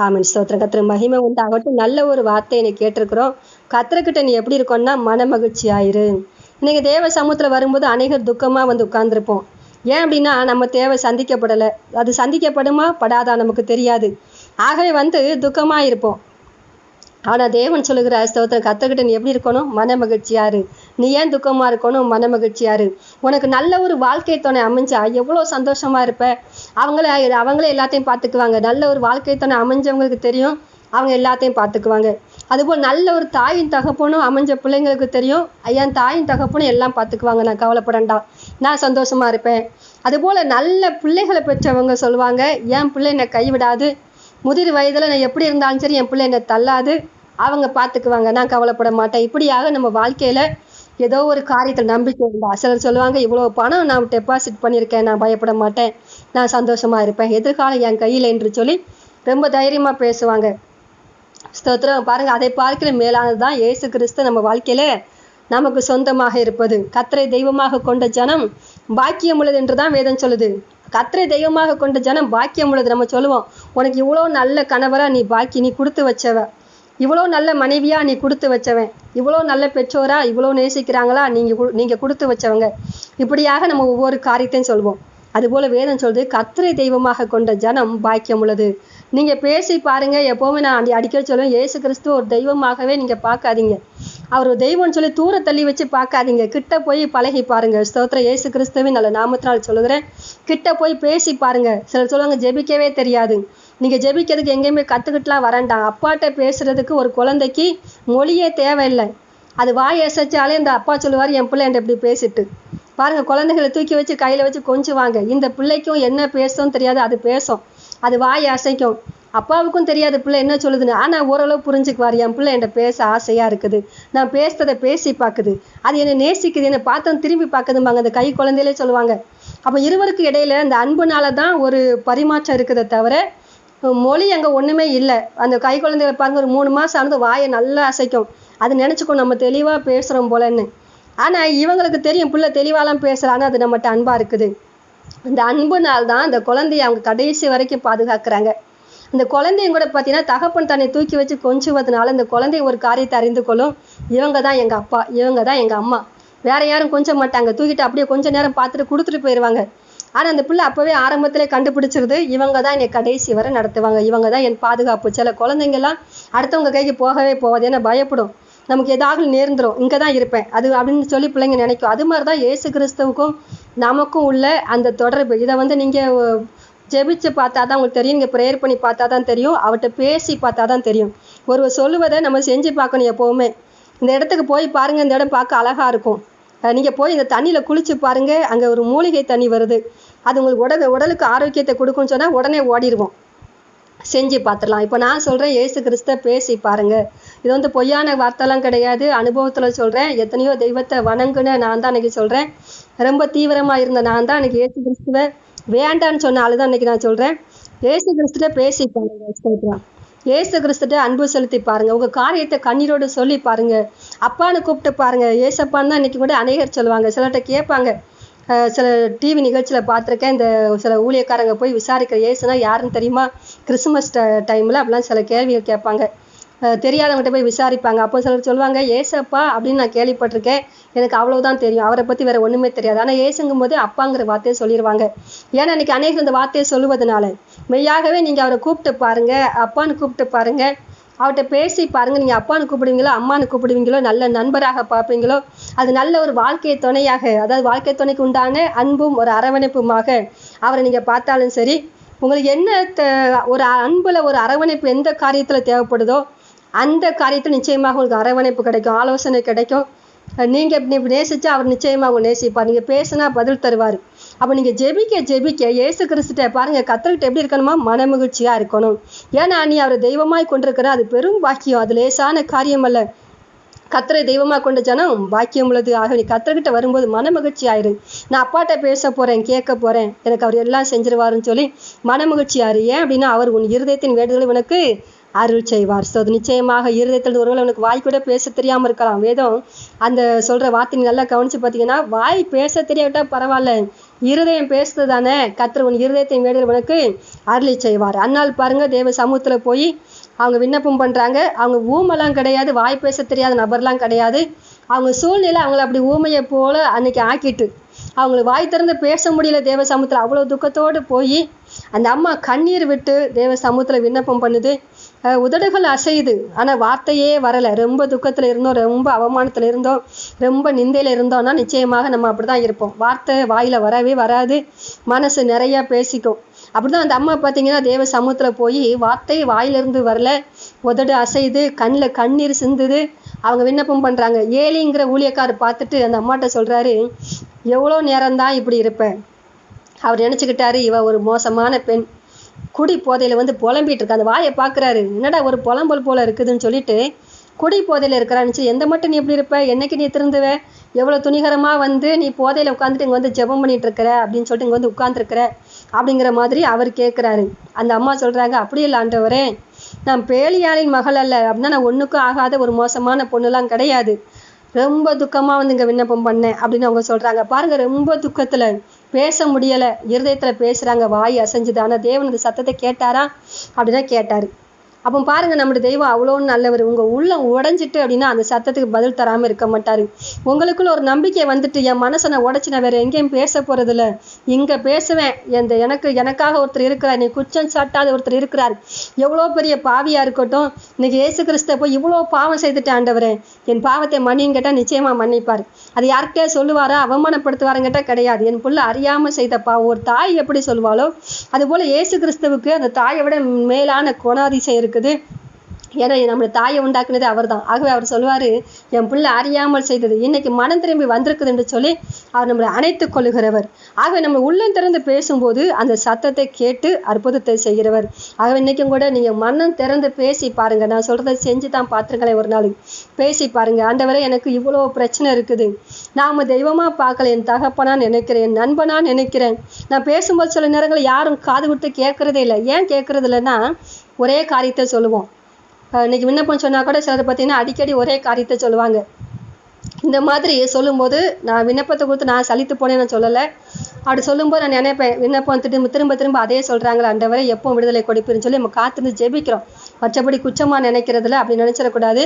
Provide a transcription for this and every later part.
ஆமீன். ஸ்தோத்திரம். கர்த்தர் மகிமை உண்டாகட்டும். நல்ல ஒரு வார்த்தை இன்னைக்கு கேட்டிருக்கிறோம். கர்த்தர்கிட்ட நீ எப்படி இருக்கோம்னா மன மகிழ்ச்சியாயிரு. இன்னைக்கு தேவ சமூகத்தில் வரும்போது அநேகர் துக்கமா வந்து உட்கார்ந்துருப்போம். ஏன் அப்படின்னா நம்ம தேவை சந்திக்கப்படலை. அது சந்திக்கப்படுமா படாதா நமக்கு தெரியாது. ஆகவே வந்து துக்கமா இருப்போம். ஆனா தேவன் சொல்லுகிற ஸ்தோத்திரம், கர்த்தர்கிட்ட நீ எப்படி இருக்கணும்? மன மகிழ்ச்சியாரு. நீ ஏன் துக்கமா இருக்கணும்? மன மகிழ்ச்சியாரு. உனக்கு நல்ல ஒரு வாழ்க்கை துணை அமைஞ்சா எவ்வளோ சந்தோஷமா இருப்ப. அவங்களே எல்லாத்தையும் பார்த்துக்குவாங்க. நல்ல ஒரு வாழ்க்கை துணை அமைஞ்சவங்களுக்கு தெரியும், அவங்க எல்லாத்தையும் பார்த்துக்குவாங்க. அதுபோல் நல்ல ஒரு தாயின் தகப்பனும் அமைஞ்ச பிள்ளைங்களுக்கு தெரியும், என் தாயின் தகப்பனும் எல்லாம் பார்த்துக்குவாங்க, நான் கவலைப்படண்டா, நான் சந்தோஷமா இருப்பேன். அதுபோல் நல்ல பிள்ளைகளை பெற்றவங்க சொல்லுவாங்க, என் பிள்ளை என்னை கைவிடாது, முதிர் வயதில் நான் எப்படி இருந்தாலும் சரி என் பிள்ளை என்னை தள்ளாது, அவங்க பார்த்துக்குவாங்க, நான் கவலைப்பட மாட்டேன். இப்படியாக நம்ம வாழ்க்கையில் ஏதோ ஒரு காரியத்தில் நம்பிக்கை இருந்தா. சிலர் சொல்லுவாங்க, இவ்வளோ பணம் நான் டெபாசிட் பண்ணியிருக்கேன், நான் பயப்பட மாட்டேன், நான் சந்தோஷமா இருப்பேன், எதிர்காலம் என் கையில் என்று சொல்லி ரொம்ப தைரியமாக பேசுவாங்க. ஸ்தோத்திரம். பாருங்க, அதை பார்க்கிற மேலானது தான் இயேசு கிறிஸ்து நம்ம வாழ்க்கையில நமக்கு சொந்தமாக இருப்பது. கர்த்தரை தெய்வமாக கொண்ட ஜனம் பாக்கியம் உள்ளது என்று தான் வேதம் சொல்லுது. கர்த்தரை தெய்வமாக கொண்ட ஜனம் பாக்கியம் உள்ளது. நம்ம சொல்லுவோம், உனக்கு இவ்வளோ நல்ல கணவரா நீ கொடுத்து வச்சவ, இவ்வளோ நல்ல மனைவியா நீ கொடுத்து வச்சவன், இவ்வளோ நல்ல பெற்றோரா இவ்வளோ நேசிக்கிறாங்களா நீங்க கொடுத்து வச்சவங்க. இப்படியாக நம்ம ஒவ்வொரு காரியத்தையும் சொல்லுவோம். அதுபோல வேதம் சொல்லுது, கர்த்தரை தெய்வமாக கொண்ட ஜனம் பாக்கியம் உள்ளது. நீங்க பேசி பாருங்க. எப்பவுமே நான் அடிக்கடி சொல்லுவேன், இயேசு கிறிஸ்து ஒரு தெய்வமாகவே நீங்க பார்க்காதீங்க. அவர் ஒரு தெய்வம்னு சொல்லி தூர தள்ளி வச்சு பார்க்காதீங்க. கிட்ட போய் பழகி பாருங்க. ஸ்தோத்திரம். இயேசு கிறிஸ்துவின் நல்ல நாமத்தினால் சொல்லுகிறேன், கிட்ட போய் பேசி பாருங்க. சிலர் சொல்லுவாங்க, ஜெபிக்கவே தெரியாது. நீங்க ஜெபிக்கிறதுக்கு எங்கேயுமே கத்துக்கிட்டுலாம் வரண்டாம். அப்பாட்ட பேசுறதுக்கு ஒரு குழந்தைக்கு மொழியே தேவையில்லை. அது வாய் அசைச்சாலே இந்த அப்பா சொல்லுவார், என் பிள்ளை என்கிட்ட இப்படி பேசிட்டு பாருங்க. குழந்தைகளை தூக்கி வச்சு கையில வச்சு கொஞ்சுவாங்க. இந்த பிள்ளைக்கும் என்ன பேசும் தெரியாது, அது பேசும், அது வாய் அசைக்கும். அப்பாவுக்கும் தெரியாது பிள்ளை என்ன சொல்லுதுன்னு. ஆனா ஓரளவு புரிஞ்சுக்குவார், என் பிள்ளை என்கிட்ட பேச ஆசையா இருக்குது, நான் பேசுறதை பேசி பார்க்குது, அது என்னை நேசிக்குது, என்னை பார்த்தோம் திரும்பி பார்க்குதும்பாங்க அந்த கை குழந்தையிலே சொல்லுவாங்க. அப்போ இருவருக்கு இடையில அந்த அன்புனால தான் ஒரு பரிமாற்றம் இருக்குதே தவிர மொழி அங்கே ஒன்றுமே இல்லை. அந்த கை குழந்தைகளை பாருங்க, ஒரு 3 மாதம் ஆனது வாயை நல்லா அசைக்கும். அது நினச்சிக்கும் நம்ம தெளிவாக பேசுகிறோம் போலன்னு. ஆனால் இவங்களுக்கு தெரியும் பிள்ளை தெளிவாலாம் பேசுகிறான்னு, அது நம்மகிட்ட அன்பாக இருக்குது. அந்த அன்புனால் தான் அந்த குழந்தைய அவங்க கடைசி வரைக்கும் பாதுகாக்கிறாங்க. அந்த குழந்தையும் கூட பார்த்தீங்கன்னா, தகப்பன் தன்னை தூக்கி வச்சு கொஞ்சுவதனால இந்த குழந்தை ஒரு காரியத்தை அறிந்து கொள்ளும், இவங்க தான் எங்கள் அப்பா, இவங்க தான் எங்கள் அம்மா, வேற யாரும் கொஞ்ச மாட்டாங்க. தூக்கிட்டு அப்படியே கொஞ்ச நேரம் பார்த்துட்டு கொடுத்துட்டு போயிடுவாங்க. ஆனால் அந்த பிள்ளை அப்போவே ஆரம்பத்திலே கண்டுபிடிச்சிருது, இவங்க தான் என்னை கடைசி வரை நடத்துவாங்க, இவங்க தான் என் பாதுகாப்பு. சில குழந்தைங்கள்லாம் அடுத்தவங்க கைக்கு போகவே போகாது, ஏன்னா பயப்படும், நமக்கு ஏதாவது நேர்ந்துடும், இங்கே தான் இருப்பேன் அது அப்படின்னு சொல்லி பிள்ளைங்க நினைக்கும். அது மாதிரி தான் இயேசு கிறிஸ்துவுக்கும் நமக்கும் உள்ள அந்த தொடர்பு. இதை வந்து நீங்கள் ஜெபிச்சு பார்த்தா தான் உங்களுக்கு தெரியும், நீங்கள் ப்ரேயர் பண்ணி பார்த்தா தான் தெரியும், அவர்கிட்ட பேசி பார்த்தா தான் தெரியும். ஒருவர் சொல்லுவதை நம்ம செஞ்சு பார்க்கணும். எப்போவுமே இந்த இடத்துக்கு போய் பாருங்கள், இந்த இடம் பார்க்க அழகாக இருக்கும். நீங்கள் போய் இந்த தண்ணியில் குளிச்சு பாருங்கள், அங்கே ஒரு மூலிகை தண்ணி வருது, அது உங்களுக்கு உடலுக்கு ஆரோக்கியத்தை கொடுக்குன்னு சொன்னால் உடனே ஓடிடுவோம். செஞ்சு பார்த்துடலாம். இப்போ நான் சொல்கிறேன், இயேசு கிறிஸ்துவை பேசி பாருங்கள். இது வந்து பொய்யான வார்த்தைலாம் கிடையாது, அனுபவத்தில் சொல்கிறேன். எத்தனையோ தெய்வத்தை வணங்குன்னு நான் தான் அன்றைக்கி சொல்கிறேன். ரொம்ப தீவிரமாக இருந்த நான் தான் அன்றைக்கி இயேசு கிறிஸ்துவை வேண்டான்னு சொன்ன ஆளு தான் அன்றைக்கி நான் சொல்கிறேன். இயேசு கிறிஸ்துவை பேசி பாருங்கள். இயேசு கிறிஸ்துட்ட அன்பு செலுத்தி பாருங்கள். உங்கள் காரியத்தை கண்ணீரோடு சொல்லி பாருங்கள். அப்பான்னு கூப்பிட்டு பாருங்கள். ஏசப்பான்னு தான் இன்றைக்கி கூட அநேகர் சொல்லுவாங்க. சிலர்கிட்ட கேட்பாங்க, சில டிவி நிகழ்ச்சியில் பார்த்துருக்கேன், இந்த சில ஊழியக்காரங்க போய் விசாரிக்கிற, இயேசுனா யாருன்னு தெரியுமா, கிறிஸ்துமஸ் டைமில் அப்படிலாம் சில கேள்விகள் கேட்பாங்க. தெரியாதவங்ககிட்ட போய் விசாரிப்பாங்க. அப்போ சிலர் சொல்லுவாங்க, ஏசப்பா அப்படின்னு நான் கேள்விப்பட்டிருக்கேன், எனக்கு அவ்வளோதான் தெரியும், அவரை பற்றி வேறு ஒன்றுமே தெரியாது. ஆனால் ஏசுங்கும் போது அப்பாங்கிற வார்த்தையை சொல்லிடுவாங்க. ஏன்னா இன்றைக்கி அநேகர் இந்த வார்த்தையை சொல்லுவதனால மெய்யாகவே நீங்கள் அவரை கூப்பிட்டு பாருங்கள், அப்பான்னு கூப்பிட்டு பாருங்கள், அவர்கிட்ட பேசி பாருங்கள். நீங்கள் அப்பான்னு கூப்பிடுவீங்களோ அம்மானு கூப்பிடுவீங்களோ, நல்ல நண்பராக பார்ப்பீங்களோ, அது நல்ல ஒரு வாழ்க்கை துணையாக, அதாவது வாழ்க்கை துணைக்கு உண்டான அன்பும் ஒரு அரவணைப்புமாக அவரை நீங்கள் பார்த்தாலும் சரி, உங்களுக்கு என்ன ஒரு அன்பில் ஒரு அரவணைப்பு எந்த காரியத்தில் தேவைப்படுதோ அந்த காரியத்தில் நிச்சயமாக உங்களுக்கு அரவணைப்பு கிடைக்கும், ஆலோசனை கிடைக்கும். நீங்கள் இப்படி நேசிச்சா அவர் நிச்சயமாக அவங்க நேசிப்பார். நீங்கள் பேசுனா பதில் தருவார். அப்போ நீங்கள் ஜெபிக்க இயேசு கிறிஸ்துட்ட பாருங்கள், கர்த்தர்கிட்ட எப்படி இருக்கணுமா, மனமகிழ்ச்சியாக இருக்கணும். ஏன்னா நீ அவரை தெய்வமாய் கொண்டிருக்கிற, அது பெரும் பாக்கியம், அது லேசான காரியம் அல்ல. கர்த்தரை தெய்வமாக கொண்ட ஜனம் பாக்கியம் உள்ளது. ஆக நீ கர்த்தர்கிட்ட வரும்போது மனமகிழ்ச்சி ஆயிரு. நான் அப்பாட்ட பேச போகிறேன், கேட்க போகிறேன், எனக்கு அவர் எல்லாம் செஞ்சிருவாருன்னு சொல்லி மனமகிழ்ச்சி ஆறு. ஏன் அப்படின்னா அவர் உன் இருதயத்தின் வேண்டுதலை உனக்கு அருள் செய்வார். ஸோ அது நிச்சயமாக இருதயத்தில் ஒருவேளை உனக்கு வாய் கூட பேச தெரியாமல் இருக்கலாம். வேதம் அந்த சொல்கிற வார்த்தை நல்லா கவனித்து பார்த்தீங்கன்னா, வாய் பேச தெரியாவிட்டால் பரவாயில்ல, இருதயம் பேசுறது தானே, கர்த்தர் உன் இருதயத்தை வேண்டுதல் உனக்கு அருளி செய்வார். அன்னால் பாருங்கள், தேவ சமூகத்தில் போய் அவங்க விண்ணப்பம் பண்ணுறாங்க. அவங்க ஊமெல்லாம் கிடையாது, வாய் பேச தெரியாத நபர்லாம் கிடையாது. அவங்க சூழ்நிலை அவங்கள அப்படி ஊமையை போல் அன்னைக்கு ஆக்கிட்டு அவங்களுக்கு வாய் திறந்து பேச முடியல. தேவ சமூகத்தில் அவ்வளோ துக்கத்தோடு போய் அந்த அம்மா கண்ணீர் விட்டு தேவ சமூகத்தில் விண்ணப்பம் பண்ணுது. உதடுகள் அசையுது, ஆனால் வார்த்தையே வரலை. ரொம்ப துக்கத்தில் இருந்தோம், ரொம்ப அவமானத்தில் இருந்தோம், ரொம்ப நிந்தையில் இருந்தோம்னா நிச்சயமாக நம்ம அப்படி தான் இருப்போம். வார்த்தை வாயில் வரவே வராது, மனசு நிறையா பேசிக்கும். அப்படி தான் அந்த அம்மா பார்த்தீங்கன்னா தேவ சமூகத்தில் போய் வார்த்தை வாயிலிருந்து வரல, உதடு அசையுது, கண்ணில் கண்ணீர் சிந்துது. அவங்க விண்ணப்பம் பண்ணுறாங்க. ஏலிங்கிற ஊழியக்காரர் பார்த்துட்டு அந்த அம்மாட்ட சொல்கிறாரு, எவ்வளோ நேரம்தான் இப்படி இருப்பேன். அவர் நினச்சிக்கிட்டாரு இவ ஒரு மோசமான பெண், குடி போதையில் புலம்பிட்டு இருக்கா. அந்த வாயை பார்க்குறாரு, என்னடா ஒரு புலம்பல் போல் இருக்குதுன்னு சொல்லிட்டு குடி போதையில் இருக்கிறான்னு. எந்த மட்டும் நீ எப்படி இருப்ப, என்னைக்கு நீ திருந்துவ, எவ்வளோ துணிகரமாக நீ போதையில் உட்காந்துட்டு இங்கே ஜெபம் பண்ணிட்டு இருக்கிற அப்படின்னு சொல்லிட்டு இங்கே உட்காந்துருக்கிற அப்படிங்கிற மாதிரி அவர் கேட்குறாரு. அந்த அம்மா சொல்கிறாங்க, அப்படி இல்லை ஆண்டவரே, நான் பேலியாளின் மகள் அல்ல, அப்படின்னா நான் ஒன்றுக்கும் ஆகாத ஒரு மோசமான பொண்ணுலாம் கிடையாது, ரொம்ப துக்கமாக இங்கே விண்ணப்பம் பண்ணேன் அப்படின்னு அவங்க சொல்கிறாங்க. பாருங்கள், ரொம்ப துக்கத்தில் பேச முடியலை, இருதயத்தில் பேசுகிறாங்க, வாய் அசைஞ்சுது. ஆனால் தேவனுக்கு சத்தத்தை கேட்டாரா அப்படின்னா கேட்டார். அப்போ பாருங்கள், நம்முடைய தெய்வம் அவ்வளோ நல்லவர். உங்கள் உள்ளம் உடஞ்சிட்டு அப்படின்னா அந்த சத்தத்துக்கு பதில் தராமல் இருக்க மாட்டார். உங்களுக்குள்ள ஒரு நம்பிக்கை என் மனசை நான் உடச்சி நான் வேறு எங்கேயும் பேச போகிறதில்ல, இங்கே பேசுவேன். எனக்காக ஒருத்தர் இருக்கிறார், நீ குற்றம் சாட்டாத ஒருத்தர் இருக்கிறார். எவ்வளோ பெரிய பாவியாக இருக்கட்டும், இன்னைக்கு இயேசு கிறிஸ்த போய் இவ்வளோ பாவம் செய்துட்டு ஆண்டவரே என் பாவத்தை மன்னின்னு கேட்டால் நிச்சயமாக மன்னிப்பார். அது யார்கிட்டே சொல்லுவாரா, அவமானப்படுத்துவாருன்னு கேட்டால் கிடையாது. என் புள்ள அறியாமல் செய்த பாவம் ஒரு தாய் எப்படி சொல்வாளோ அதுபோல் இயேசு கிறிஸ்துவுக்கு அந்த தாயை விட மேலான குணாதிசயம் இருக்குது. ஏன்னா நம்மளை தாயை உண்டாக்குனது அவர் தான். ஆகவே அவர் சொல்லுவார், என் பிள்ளை அறியாமல் செய்தது இன்னைக்கு மனம் திரும்பி வந்திருக்குது என்று சொல்லி அவர் நம்மளை அணைத்துக் கொள்ளுகிறவர். ஆகவே நம்ம உள்ளம் திறந்து பேசும்போது அந்த சத்தத்தை கேட்டு அற்புதத்தை செய்கிறவர். ஆகவே இன்னைக்கும் கூட நீங்கள் மனம் திறந்து பேசி பாருங்கள். நான் சொல்கிறத செஞ்சு தான் பார்த்துருங்களேன். ஒரு நாள் பேசி பாருங்கள், ஆண்டவரே எனக்கு இவ்வளோ பிரச்சனை இருக்குது, நாம் தெய்வமாக பார்க்கல, என் தகப்பனா நினைக்கிறேன், என் நண்பனா நினைக்கிறேன். நான் பேசும்போது சில நேரங்களில் யாரும் காது கொடுத்து கேட்குறதே இல்லை. ஏன் கேட்குறது இல்லைன்னா, ஒரே காரியத்தை சொல்லுவோம். இன்னைக்கு விண்ணப்பம் சொன்னால் கூட சிலர் பார்த்தீங்கன்னா அடிக்கடி ஒரே காரியத்தை சொல்லுவாங்க. இந்த மாதிரி சொல்லும்போது நான் விண்ணப்பத்தை கொடுத்து நான் சலித்து போனேன்னு நான் சொல்லலை. அப்படி சொல்லும்போது நான் நினைப்பேன், விண்ணப்பம் திரும்ப திரும்ப அதே சொல்கிறாங்களே, ஆண்டவரே எப்போ விடுதலை கொடுப்பீர்னு சொல்லி நம்ம காத்திருந்து ஜெபிக்கிறோம். மற்றபடி குற்றமாக நினைக்கிறதுல அப்படி நினச்சிடக்கூடாது.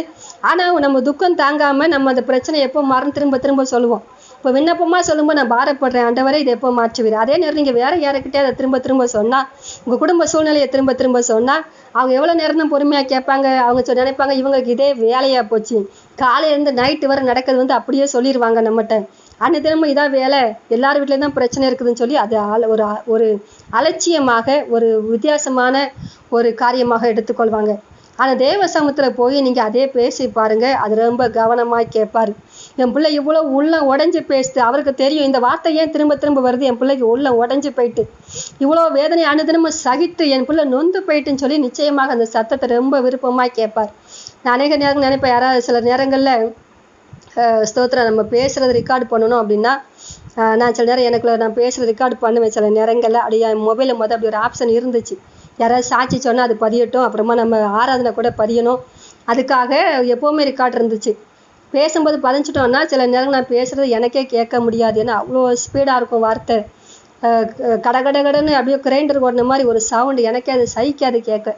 ஆனால் நம்ம துக்கம் தாங்காமல் நம்ம அந்த பிரச்சனை எப்போ மாறும் திரும்ப திரும்ப சொல்லுவோம். இப்போ விண்ணப்பமாக சொல்லும்போது நான் பாரப்படுறேன், ஆண்டவரே இதை எப்போ மாற்றுவீர். அதே நேரம் நீங்கள் வேறு யாருக்கிட்டே அதை திரும்ப திரும்ப சொன்னால், உங்கள் குடும்ப சூழ்நிலையை திரும்ப திரும்ப சொன்னால் அவங்க எவ்வளோ நேரம் தான் பொறுமையாக கேட்பாங்க. அவங்க நினைப்பாங்க இவங்களுக்கு இதே வேலையாக போச்சு, காலையிலேருந்து நைட்டு வரை நடக்கிறது அப்படியே சொல்லிடுவாங்க நம்மகிட்ட. அன்னைக்கு திரும்ப இதான் வேலை, எல்லார் வீட்லேயும் தான் பிரச்சனை இருக்குதுன்னு சொல்லி அது ஒரு அலட்சியமாக ஒரு வித்தியாசமான ஒரு காரியமாக எடுத்துக்கொள்வாங்க. ஆனால் தேவ சமூகத்தில் போய் நீங்கள் அதே பேசி பாருங்கள், அது ரொம்ப கவனமாக கேட்பார். என் பிள்ளை இவ்வளோ உள்ளம் உடஞ்சி பேசுது, அவருக்கு தெரியும் இந்த வார்த்தை ஏன் திரும்ப திரும்ப வருது, என் பிள்ளைக்கு உள்ளம் உடஞ்சி போயிட்டு இவ்வளோ வேதனை அனுதினமும் சகித்து என் பிள்ளை நொந்து போயிட்டுன்னு சொல்லி நிச்சயமாக அந்த சத்தத்தை ரொம்ப விருப்பமாக கேட்பார். நான் அநேக நேரம் நினைப்பேன், யாராவது சில நேரங்களில் ஸ்தோத்திரம் நம்ம பேசுகிறது ரெக்கார்டு பண்ணணும் அப்படின்னா, நான் சில நேரம் எனக்குள்ள நான் பேசுகிறது ரெக்கார்டு பண்ணுவேன். சில நேரங்களில் அப்படியே என் மொபைலில் அப்படி ஒரு ஆப்ஷன் இருந்துச்சு, யாராவது சாட்சி சொன்னால் அது பதியட்டும், அப்புறமா நம்ம ஆராதனை கூட பதியணும், அதுக்காக எப்போவுமே ரெக்கார்டு இருந்துச்சு. பேசும்போது பதிஞ்சிட்டோன்னா சில நேரம் நான் பேசுகிறது எனக்கே கேட்க முடியாது. ஏன்னா அவ்வளோ ஸ்பீடாக இருக்கும் வார்த்தை, கடகடகடன்னு அப்படியே கிரைண்டர் ஓடின மாதிரி ஒரு சவுண்டு, எனக்கே அது சகிக்காது கேட்க.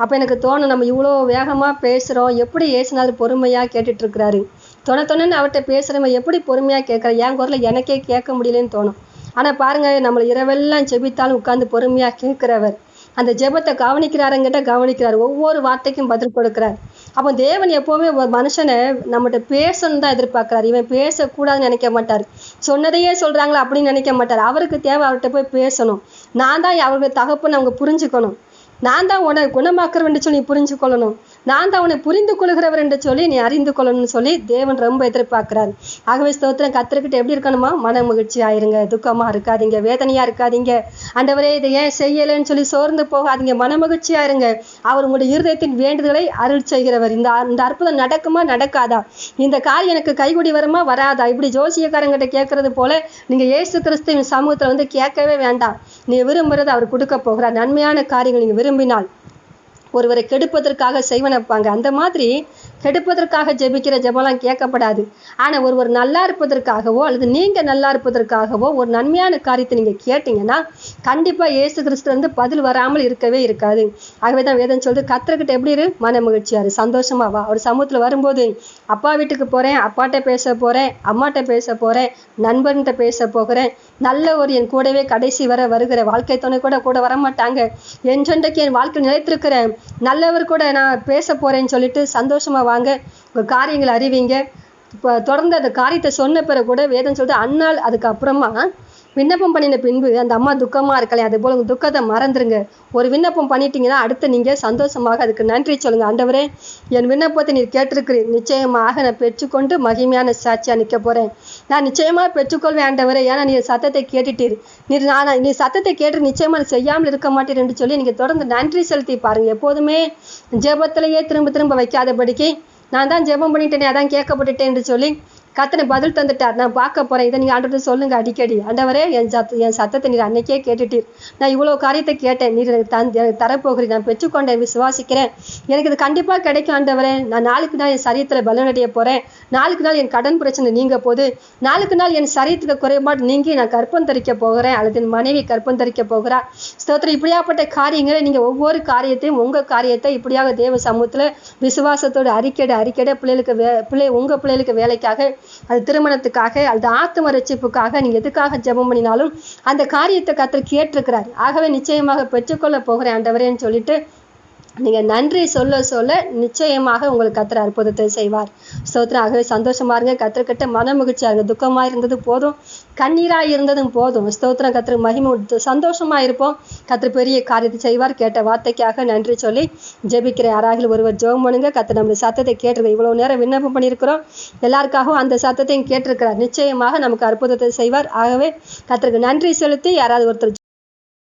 அப்போ எனக்கு தோணும், நம்ம இவ்வளோ வேகமாக பேசுகிறோம், எப்படி ஏசுனாலும் பொறுமையாக கேட்டுட்ருக்கிறாரு, தொணன்னு அவர்கிட்ட பேசுகிறவங்க எப்படி பொறுமையாக கேட்குறேன், என் குரலில் எனக்கே கேட்க முடியலன்னு தோணும். ஆனால் பாருங்கள், நம்மளை இரவெல்லாம் ஜெபித்தாலும் உட்காந்து பொறுமையாக கேட்குறவர் அந்த ஜெபத்தை கவனிக்கிறாருங்கிட்ட கவனிக்கிறார், ஒவ்வொரு வார்த்தைக்கும் பதில் கொடுக்குறார். அப்போ தேவன் எப்போவுமே ஒரு மனுஷனை நம்மகிட்ட பேசணும் தான் எதிர்பார்க்குறாரு. இவன் பேசக்கூடாதுன்னு நினைக்க மாட்டார், சொன்னதையே சொல்கிறாங்களா அப்படின்னு நினைக்க மாட்டார். அவருக்கு தேவை அவர்கிட்ட போய் பேசணும். நான் தான் அவருடைய தகப்பன்னு அவங்க புரிஞ்சுக்கணும், நான் தான் உன்னை குணமாக்குறவன் என்று சொல்லி நீ புரிஞ்சு கொள்ளணும், நான் தான் உன்னை புரிந்து கொள்கிறவர் என்று சொல்லி நீ அறிந்து கொள்ளணும்னு சொல்லி தேவன் ரொம்ப எதிர்பார்க்குறாரு. ஆகவே ஸ்தோத்திரம், கர்த்தர்கிட்ட எப்படி இருக்கணுமா, மன மகிழ்ச்சி ஆயிருங்க, துக்கமாக இருக்காதீங்க, வேதனையாக இருக்காதீங்க, ஆண்டவரே இதை ஏன் செய்யலைன்னு சொல்லி சோர்ந்து போகாதீங்க, மன மகிழ்ச்சியாக இருங்க. அவர் உங்களுடைய இருதயத்தின் வேண்டுதலை அருள் செய்கிறவர். இந்த அற்புதம் நடக்குமா நடக்காதா, இந்த காரியம் எனக்கு கைகூடி வருமா வராதா, இப்படி ஜோசியக்காரங்கிட்ட கேட்கறது போல நீங்கள் இயேசு கிறிஸ்துவின் சமூகத்தில் கேட்கவே வேண்டாம். நீ விரும்புறது அவர் கொடுக்க போகிறார். நன்மையான காரியங்கள் நீங்கள் விரும்பினால் ஒருவரை கெடுப்பதற்காக செய்வனப்பாங்க. அந்த மாதிரி கெடுப்பதற்காக ஜெபிக்கிற ஜெபம்லாம் கேட்கப்படாது. ஆனால் ஒருவர் நல்லா இருப்பதற்காகவோ அல்லது நீங்கள் நல்லா இருப்பதற்காகவோ ஒரு நன்மையான காரியத்தை நீங்கள் கேட்டிங்கன்னா கண்டிப்பாக இயேசு கிறிஸ்துலேருந்து பதில் வராமல் இருக்கவே இருக்காது. ஆகவே தான் வேதம் சொல்லுது, கர்த்தர்கிட்ட எப்படி இரு, மன மகிழ்ச்சியா இரு, சந்தோஷமா வா. அவர் சமூகத்தில் வரும்போது அப்பா வீட்டுக்கு போகிறேன், அப்பாட்ட பேச போகிறேன், அம்மாட்ட பேச போகிறேன், நண்பன்கிட்ட பேச போகிறேன், நல்ல ஒரு என் கூடவே கடைசி வர வருகிற வாழ்க்கை துணை கூட வரமாட்டாங்க, என்றென்றைக்கு என் வாழ்க்கை நிலைத்திருக்கிற நல்லவர் கூட நான் பேச போகிறேன்னு சொல்லிட்டு சந்தோஷமாக வாங்க. உங்கள் காரியங்களை அறிவிங்க. இப்போ தொடர்ந்து அந்த காரியத்தை சொன்ன பிறகு கூட வேதம் சொல்லிட்டு அந்நாள் அதுக்கப்புறமா விண்ணப்பம் பண்ணின பின்பு அந்த அம்மா துக்கமாக இருக்கலையே, அது போல் உங்கள் துக்கத்தை மறந்துருங்க. ஒரு விண்ணப்பம் பண்ணிட்டீங்கன்னா அடுத்து நீங்கள் சந்தோஷமாக அதுக்கு நன்றி சொல்லுங்கள். ஆண்டவரே, என் விண்ணப்பத்தை நீர் கேட்டிருக்கிறீர், நிச்சயமாக நான் பெற்றுக்கொண்டு மகிமையான சாட்சியாக நிற்க போகிறேன். நான் நிச்சயமாக பெற்றுக்கொள்வேன் ஆண்டவரே, ஏன்னா நீர் சத்தத்தை கேட்டுட்டீர், நீ சத்தத்தை கேட்டு நிச்சயமாக செய்யாமல் இருக்க மாட்டீர் என்று சொல்லி நீங்கள் தொடர்ந்து நன்றி செலுத்தி பாருங்கள். எப்போதுமே ஜெபத்திலேயே திரும்ப திரும்ப வைக்காதபடிக்கு நான் தான் ஜெபம் பண்ணிட்டேனே, அதான் கேட்கப்பட்டுட்டேன் என்று சொல்லி கர்த்தனை பதில் தந்துட்டார். நான் பார்க்க போகிறேன். இதை நீங்கள் ஆண்டவர்கிட்ட சொல்லுங்கள் அடிக்கடி. ஆண்டவரே, என் சத்தத்தை நீர் அன்னைக்கே கேட்டுட்டீர், நான் இவ்வளோ காரியத்தை கேட்டேன், நீர் எனக்கு தரப்போகிறீர், நான் பெற்றுக்கொண்டேன், விசுவாசிக்கிறேன், எனக்கு இது கண்டிப்பாக கிடைக்கும் ஆண்டவரே. நான் நாளுக்கு நாள் என் சரீரத்தில் பலனடைய போகிறேன், நாளுக்கு நாள் என் கடன் பிரச்சனை நீங்க போகுது, நாளுக்கு நாள் என் சரீரத்தில் குறைபாடு நீங்கி நான் கற்பம் தரிக்க போகிறேன், அல்லது என் மனைவி கற்பம் தரிக்க போகிறா. ஸ்தோத்திரம். இப்படியாப்பட்ட காரியங்களை நீங்கள் ஒவ்வொரு காரியத்தையும் உங்கள் காரியத்தை இப்படியாக தேவ சமூகத்தில் விசுவாசத்தோடு அறிக்கையிட உங்கள் பிள்ளைகளுக்கு வேலைக்காக, அது திருமணத்துக்காக, அது ஆத்தும ரட்சிப்புக்காக நீங்கள் எதுக்காக ஜெபம் பண்ணினாலும் அந்த காரியத்தை கர்த்தர் கேட்டிருக்கிறார். ஆகவே நிச்சயமாக பெற்றுக்கொள்ள போகிறேன் ஆண்டவரேன்னு சொல்லிட்டு நீங்கள் நன்றி சொல்ல சொல்ல நிச்சயமாக உங்களுக்கு கர்த்தர் அற்புதத்தை செய்வார். ஸ்தோத்திரம். ஆகவே சந்தோஷமா இருங்க, கர்த்தர்கிட்ட மன மகிழ்ச்சியா இருங்க. துக்கமாக இருந்தது போதும், கண்ணீராக இருந்ததும் போதும். ஸ்தோத்திரம். கர்த்தர் மகிமை, சந்தோஷமா இருப்போம். கர்த்தர் பெரிய காரியத்தை செய்வார். கேட்ட வார்த்தைக்காக நன்றி சொல்லி ஜெபிக்கிற யாராக ஒருவர் ஜெபம் பண்ணுங்க. கர்த்தர் நம்முடைய சத்தத்தை கேட்டிருக்க, இவ்வளவு நேரம் விண்ணப்பம் பண்ணியிருக்கிறோம், எல்லாருக்காகவும் அந்த சத்தத்தையும் கேட்டிருக்கிறார். நிச்சயமாக நமக்கு அற்புதத்தை செய்வார். ஆகவே கர்த்தருக்கு நன்றி செலுத்தி யாராவது ஒருத்தர்